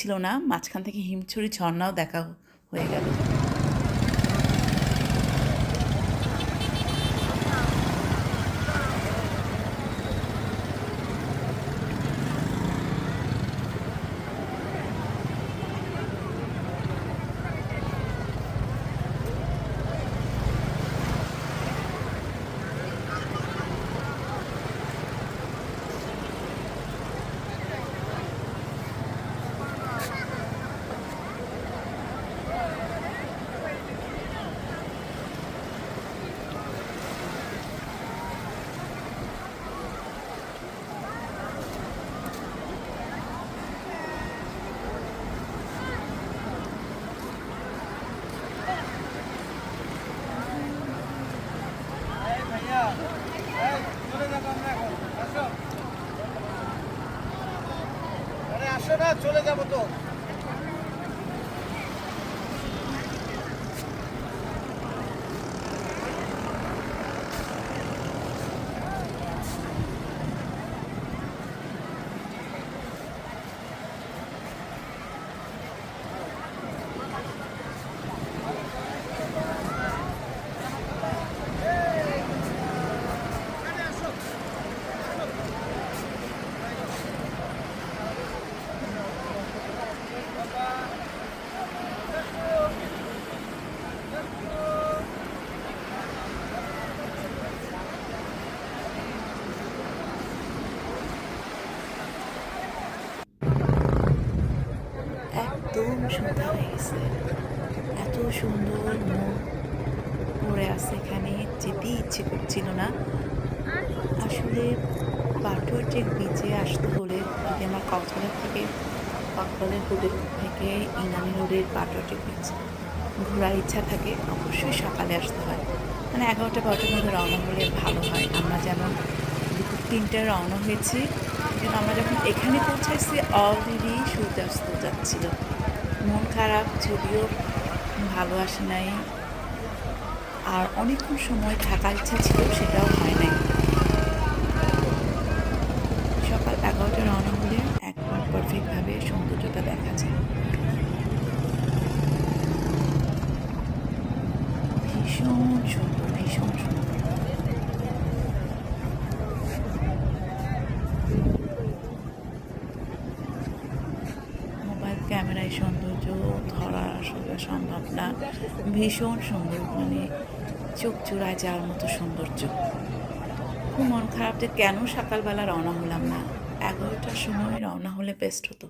ছিল না, মাঝখান থেকে হিমছড়ি ঝর্ণাও দেখা হয়ে গেল। আসো না, চলে যাবো তো। একদম সন্ধ্যা হয়ে গেছে, এত সুন্দর মন পড়ে আছে, এখানে যেতেই ইচ্ছে করছিল না। আসলে বাটুয়াটেক বিচে আসতে হলে যদি আমার কক্সবাজার থেকে রোডের থেকে ইনানি রোডের বাটুয়াটেক বিচ ঘোরার ইচ্ছা থাকে, অবশ্যই সকালে আসতে হয়। মানে 11টা-12টার মধ্যে রওনা হলে ভালো হয়। আমরা যেমন দুপুর 3টায় রওনা হয়েছি, কিন্তু আমরা যখন এখানে পৌঁছাইছি অলরেডি সূর্যাস্ত যাচ্ছিল। মন খারাপ, যদিও ভালো আসে নাই, আর অনেকক্ষণ সময় থাকার ইচ্ছা ছিল, সেটাও হয় নাই। সকাল 11টায় রওনা হলে একদম পারফেক্টভাবে সৌন্দর্যটা দেখা যায়। ভীষণ সুন্দর, ভীষণ সুন্দর। মোবাইল ক্যামেরায় সৌন্দর্য ধরা আসলে সম্ভব না, ভীষণ সুন্দর, মানে চোখ জোড়ায় যাওয়ার মতো সৌন্দর্য। খুব মন খারাপ যে কেন সকালবেলা রওনা হলাম না, 11টার সময় রওনা হলে বেস্ট হতো।